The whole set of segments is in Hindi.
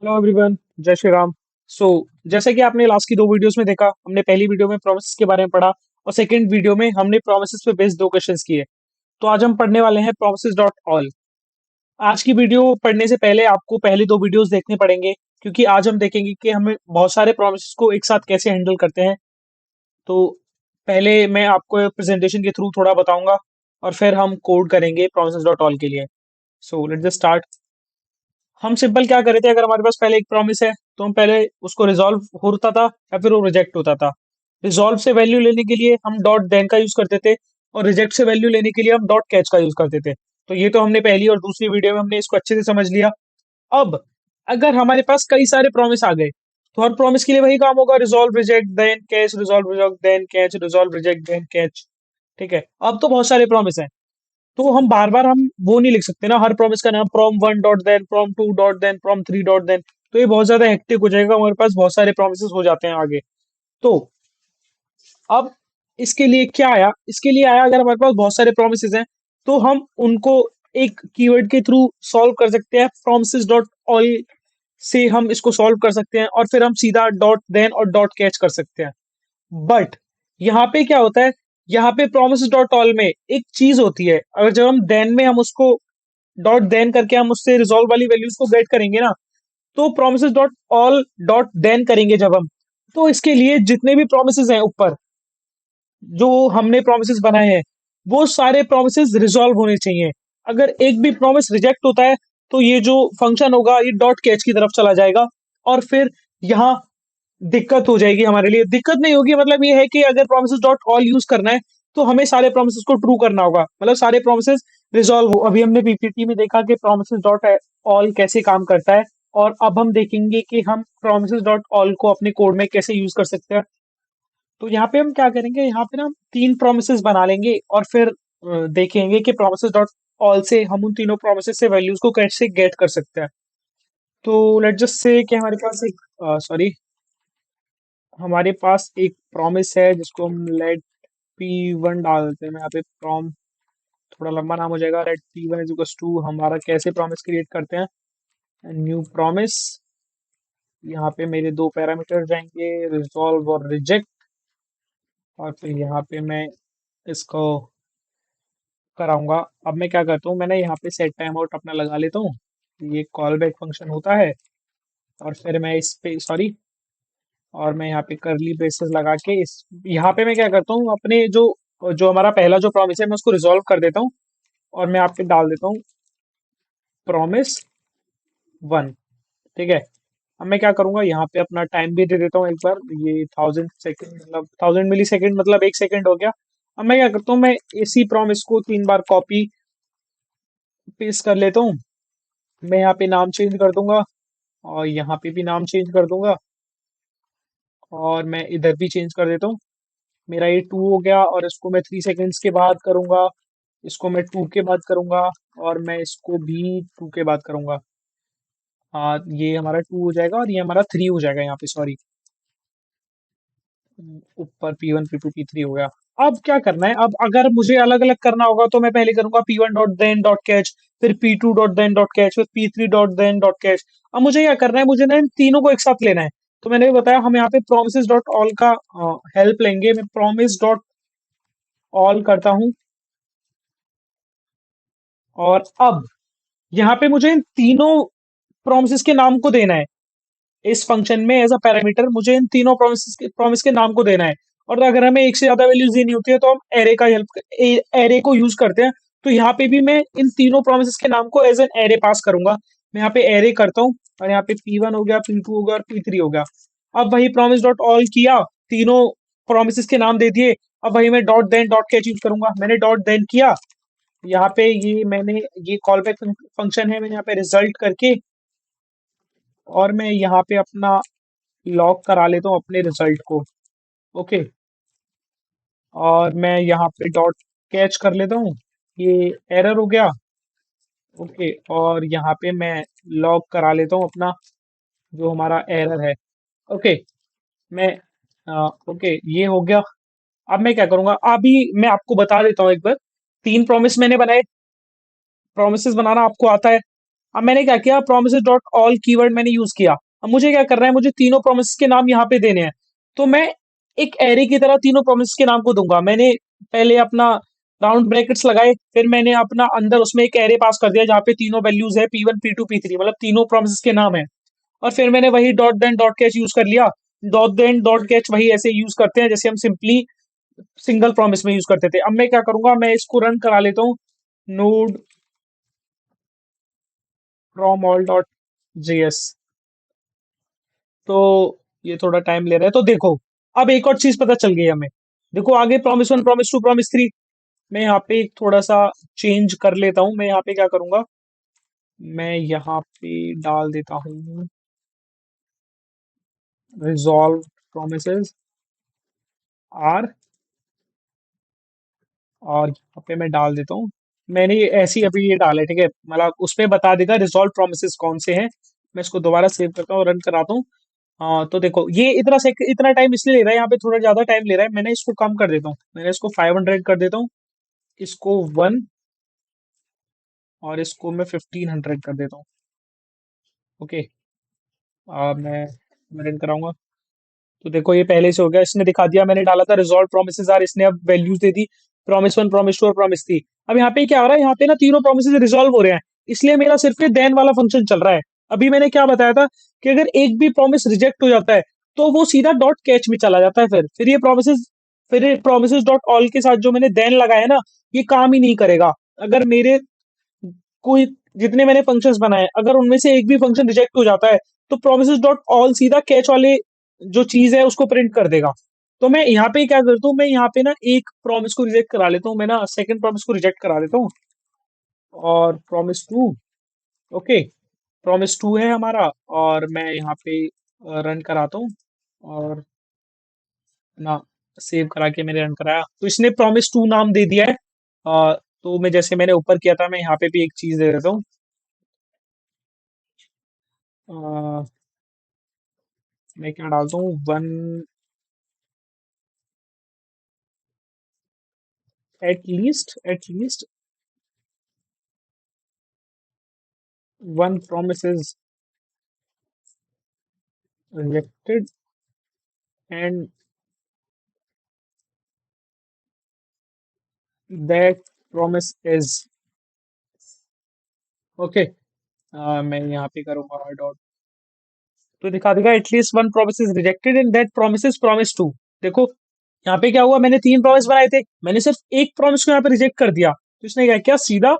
हेलो एवरीवन, जय श्री राम। सो जैसे कि आपने लास्ट की दो वीडियोस में देखा, हमने पहली वीडियो में प्रोमिस के बारे में पढ़ा और सेकंड वीडियो में हमने प्रोमिस पे बेस्ड दो क्वेश्चंस किए। तो आज हम पढ़ने वाले हैं प्रोमिस डॉट ऑल। आज की वीडियो पढ़ने से पहले आपको पहली दो वीडियोस देखने पड़ेंगे, क्योंकि आज हम देखेंगे कि हमें बहुत सारे प्रोमिस को एक साथ कैसे हैंडल करते हैं। तो पहले मैं आपको प्रेजेंटेशन के थ्रू थोड़ा बताऊंगा और फिर हम कोड करेंगे प्रोमिस डॉट ऑल के लिए। So let's just start. हम सिंपल क्या कर रहे थे, अगर हमारे पास पहले एक प्रॉमिस है तो हम पहले उसको रिजॉल्व होता था या फिर वो रिजेक्ट होता था। रिजॉल्व से वैल्यू लेने के लिए हम डॉट देन का यूज करते थे और रिजेक्ट से वैल्यू लेने के लिए हम डॉट कैच का यूज करते थे। तो ये तो हमने पहली और दूसरी वीडियो में हमने इसको अच्छे से समझ लिया। अब अगर हमारे पास कई सारे प्रॉमिस आ गए तो हर प्रॉमिस के लिए वही काम होगा, resolve reject then catch, resolve reject then catch, resolve reject then catch. ठीक है, अब तो बहुत सारे प्रॉमिस हैं तो हम बार बार हम वो नहीं लिख सकते ना, हर प्रॉमिस का नाम prom one dot then, prom two dot then, prom three dot then. तो ये बहुत ज्यादा हेक्टिक हो जाएगा, हमारे पास बहुत सारे प्रॉमिसेस हो जाते हैं आगे। तो अब इसके लिए क्या आया, इसके लिए आया अगर हमारे पास बहुत सारे प्रोमिसेस हैं तो हम उनको एक कीवर्ड के थ्रू सॉल्व कर सकते हैं। प्रोमिसेस डॉट ऑल से हम इसको सॉल्व कर सकते हैं और फिर हम सीधा डॉट देन और डॉट कैच कर सकते हैं। बट यहाँ पे क्या होता है, यहाँ पे प्रोमिस डॉट ऑल में एक चीज होती है, अगर जब हम देन में हम उसको डॉट देन करके हम उससे रिजॉल्व वाली वैल्यूज को गेट करेंगे ना, तो promise dot all dot then करेंगे जब हम, तो इसके लिए जितने भी प्रोमिसेस हैं ऊपर जो हमने प्रोमिसेस बनाए हैं वो सारे प्रोमिसेस रिजॉल्व होने चाहिए। अगर एक भी प्रोमिस रिजेक्ट होता है तो ये जो फंक्शन होगा ये डॉट कैच की तरफ चला जाएगा और फिर यहाँ दिक्कत हो जाएगी हमारे लिए। दिक्कत नहीं होगी, मतलब ये है कि अगर प्रोमिसेस डॉट ऑल यूज करना है तो हमें सारे प्रोमिसेस को ट्रू करना होगा, मतलब सारे प्रोमिसेस रिजॉल्व हो। अभी हमने पीपीटी में देखा कि प्रोमिसेस डॉट ऑल कैसे काम करता है और अब हम देखेंगे कि हम प्रोमिसेस डॉट ऑल को अपने कोड में कैसे यूज कर सकते हैं। तो यहाँ पे हम क्या करेंगे, यहाँ पे ना हम तीन प्रोमिसेस बना लेंगे और फिर देखेंगे कि प्रोमिसेस डॉट ऑल से हम उन तीनों प्रोमिसेस से वैल्यूज को कैसे गेट कर सकते हैं। तो लेट जस्ट से कि हमारे पास एक सॉरी हमारे पास एक प्रॉमिस है जिसको हम लेट पी वन डाल देते हैं। मैं यहाँ पे प्रॉम थोड़ा लंबा नाम हो जाएगा, let p one is equals to हमारा कैसे प्रॉमिस क्रिएट करते हैं, न्यू प्रॉमिस। यहाँ पे मेरे दो पैरामीटर जाएंगे, रिजॉल्व और रिजेक्ट। और फिर यहाँ पे मैं इसको कराऊंगा। अब मैं क्या करता हूँ, मैंने यहाँ पे सेट टाइम आउट अपना लगा लेता हूँ, ये कॉल बैक फंक्शन होता है। और फिर मैं इस पे सॉरी और मैं यहाँ पे करली ब्रेसेस लगा के इस यहाँ पे मैं क्या करता हूँ, अपने जो जो हमारा पहला जो प्रॉमिस है मैं उसको रिजॉल्व कर देता हूँ और मैं आप पे डाल देता हूँ प्रॉमिस वन। ठीक है, अब मैं क्या करूंगा, यहाँ पे अपना टाइम भी दे देता हूँ एक बार, ये 1000 सेकेंड मतलब 1000 मिली सेकेंड मतलब 1 सेकेंड हो गया। अब मैं क्या करता हूँ, मैं इसी प्रॉमिस को 3 बार कॉपी पेस्ट कर लेता हूँ। मैं यहाँ पे नाम चेंज कर दूंगा और यहाँ पे भी नाम चेंज कर दूंगा और मैं इधर भी चेंज कर देता हूँ। मेरा ये 2 हो गया और इसको मैं 3 सेकेंड्स के बाद करूंगा, इसको मैं 2 के बाद करूंगा और मैं इसको भी 2 के बाद करूंगा। हाँ, ये हमारा 2 हो जाएगा और ये हमारा 3 हो जाएगा यहाँ पे, सॉरी। ऊपर P1 P2 P3 हो गया। अब क्या करना है, अब अगर मुझे अलग अलग करना होगा तो मैं पहले करूंगा P1 dot then dot catch, फिर P2 dot then dot catch, फिर P3 dot then dot catch. अब मुझे क्या करना है, मुझे ना इन तीनों को एक साथ लेना है। तो मैंने भी बताया हम यहाँ पे प्रोमिस डॉट ऑल का हेल्प लेंगे। मैं प्रोमिस डॉट ऑल करता हूँ और अब यहाँ पे मुझे इन तीनों प्रोमिस के नाम को देना है। इस फंक्शन में एज अ पैरामीटर मुझे इन तीनों प्रॉमिस के नाम को देना है। और अगर हमें एक से ज्यादा वैल्यूज देनी होती है तो हम एरे का हेल्प एरे को यूज करते हैं। तो यहाँ पे भी मैं इन तीनों प्रोमिस के नाम को एज एन एरे पास करूंगा। मैं यहाँ पे एरे करता हूँ और यहाँ पे P1 हो गया, P2 हो गया और P3 हो गया। अब वही प्रॉमिस डॉट ऑल किया, तीनों प्रोमिस के नाम दे दिए। अब वही मैं dot then dot catch use करूंगा। मैंने डॉट देन किया, यहाँ पे ये मैंने ये कॉल बैक फंक्शन है, मैंने यहाँ पे रिजल्ट करके और मैं यहाँ पे अपना लॉग करा लेता हूँ अपने रिजल्ट को। ओके, और मैं यहाँ पे डॉट कैच कर लेता हूँ, ये एरर हो गया। ओके, और यहाँ पे मैं लॉग करा लेता हूँ अपना जो हमारा एरर है। ओके, मैं ओके ये हो गया। अब मैं क्या करूंगा, अभी मैं आपको बता देता हूँ एक बार। 3 प्रॉमिस मैंने बनाए, प्रोमिसेस बनाना आपको आता है। अब मैंने क्या किया, प्रोमिसेस डॉट ऑल कीवर्ड मैंने यूज किया। अब मुझे क्या करना है, मुझे तीनों प्रोमिस के नाम यहाँ पे देने हैं। तो मैं एक एरे की तरह तीनों प्रोमिस के नाम को दूंगा। मैंने पहले अपना राउंड ब्रैकेट्स लगाए, फिर मैंने अपना अंदर उसमें एक एरे पास कर दिया जहाँ पे तीनों वैल्यूज है P1 P2 P3, मतलब तीनों प्रोमिस के नाम है। और फिर मैंने वही dot then dot catch use कर लिया। डॉट देन डॉट कैच वही ऐसे यूज करते हैं जैसे हम सिंपली सिंगल प्रॉमिस में यूज करते थे। अब मैं क्या करूंगा, मैं इसको रन करा लेता हूँ, node from all dot JS. तो ये थोड़ा टाइम ले रहा है, तो देखो अब एक और चीज पता चल गई हमें। देखो आगे promise one, promise two, promise three. मैं यहाँ पे थोड़ा सा चेंज कर लेता हूँ। मैं यहाँ पे क्या करूंगा, मैं यहाँ पे डाल देता हूँ रिजॉल्व प्रोमिसेस आर, और यहाँ पे मैं डाल देता हूँ, मैंने ये ऐसे ही अभी ये डाला है, ठीक है, मतलब उस पे बता देगा रिजॉल्व प्रोमिसेस कौन से हैं। मैं इसको दोबारा सेव करता हूँ, रन कराता हूँ। हाँ तो देखो ये इतना टाइम इसलिए ले रहा है, यहाँ पे थोड़ा ज्यादा टाइम ले रहा है। मैंने इसको कम कर देता हूँ, मैंने इसको 500 कर देता हूँ, इसको 1, और इसको मैं 1500 कर देता हूँ। ओके, मैं रन कराऊंगा। तो देखो ये पहले से हो गया, इसने दिखा दिया, मैंने डाला था रिजॉल्व प्रोमिसेस आर, इसने अब वैल्यूज दे दी, प्रॉमिस वन, प्रॉमिस टू और प्रॉमिस थ्री। अब यहाँ पे क्या हो रहा है, यहाँ पे ना तीनों प्रोमिसेस रिजॉल्व हो रहे हैं, इसलिए मेरा सिर्फ ये देन वाला फंक्शन चल रहा है। अभी मैंने क्या बताया था कि अगर एक भी प्रॉमिस रिजेक्ट हो जाता है तो वो सीधा डॉट कैच में चला जाता है। फिर ये प्रोमिसेस डॉट ऑल के साथ जो मैंने देन लगाया ना, ये काम ही नहीं करेगा। अगर मेरे कोई जितने मैंने फंक्शंस बनाए, अगर उनमें से एक भी फंक्शन रिजेक्ट हो जाता है तो प्रोमिसेस डॉट ऑल सीधा कैच वाले जो चीज है उसको प्रिंट कर देगा। तो मैं यहाँ पे क्या करता हूँ, मैं यहाँ पे ना एक प्रॉमिस को रिजेक्ट करा लेता हूँ, मैं ना सेकंड प्रॉमिस को रिजेक्ट करा देता हूँ, और promise two, okay, promise two है हमारा, और मैं यहाँ पे रन कराता हूँ, और ना सेव करा के मैंने रन कराया तो इसने प्रॉमिस टू नाम दे दिया है। तो मैं जैसे मैंने ऊपर किया था, मैं यहाँ पे भी एक चीज दे देता हूँ, मैं क्या डालता हूँ, one, at least one promise is rejected and that promise is, okay, मैं यहाँ पे करूंगा डॉट, तो दिखा देगा at least one promise is rejected and that promise is promise two. देखो यहाँ पे क्या हुआ, मैंने तीन प्रॉमिस बनाए थे, मैंने सिर्फ एक प्रॉमिस को यहाँ पे रिजेक्ट कर दिया, तो इसने क्या किया, सीधा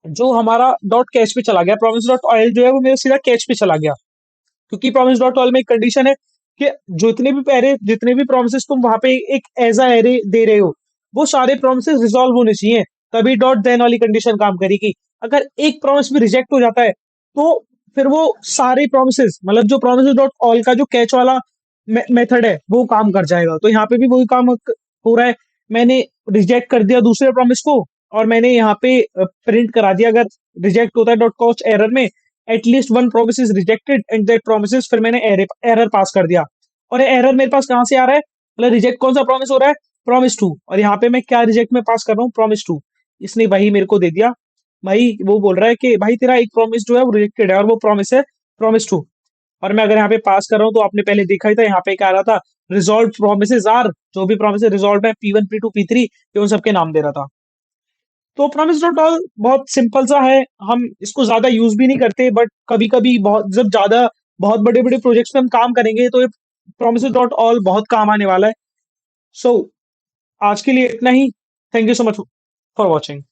जो हमारा डॉट कैच पे चला गया, प्रॉमिस डॉट ऑयल जो है वो मेरा सीधा कैच पे चला गया। क्योंकि प्रॉमिस डॉट ऑल में एक कंडीशन है कि जितने भी प्रोमिस तुम वहां पे एक एज अ एरे दे रहे हो, वो सारे प्रोमिस रिजॉल्व होने चाहिए, तभी डॉट देन वाली कंडीशन काम करेगी। अगर एक प्रॉमिस भी रिजेक्ट हो जाता है तो फिर वो सारे प्रोमिस, मतलब जो प्रोमिस डॉट ऑल का जो कैच वाला मेथड है वो काम कर जाएगा। तो यहाँ पे भी वही काम हो रहा है, मैंने रिजेक्ट कर दिया दूसरे प्रॉमिस को, और मैंने यहाँ पे प्रिंट करा दिया, अगर रिजेक्ट होता है डॉट कॉस्ट एरर में, at least one promise is rejected and that promise, फिर मैंने एरर पास कर दिया। और एरर मेरे पास कहाँ से आ रहा है, मतलब रिजेक्ट कौन सा प्रॉमिस हो रहा है, प्रॉमिस टू, और यहाँ पे मैं क्या रिजेक्ट में पास कर रहा हूँ, प्रॉमिस टू। इसने वही मेरे को दे दिया, भाई वो बोल रहा है कि भाई तेरा एक प्रॉमिस जो है वो रिजेक्टेड है, और वो प्रॉमिस है प्रॉमिस टू। और मैं अगर यहाँ पे पास कर रहा हूँ तो आपने पहले देखा ही था, यहाँ पे क्या आ रहा था, रिजॉल्व प्रोमिस आर, जो भी प्रोमिस रिजॉल्व है P1 P2 P3, ये उन सबके नाम दे रहा था। तो प्रॉमिस डॉट ऑल बहुत सिंपल सा है, हम इसको ज्यादा यूज भी नहीं करते, बट कभी कभी बहुत, जब ज्यादा बहुत बड़े बड़े प्रोजेक्ट्स में हम काम करेंगे तो ये प्रॉमिस डॉट ऑल बहुत काम आने वाला है। सो आज के लिए इतना ही। Thank you so much for watching.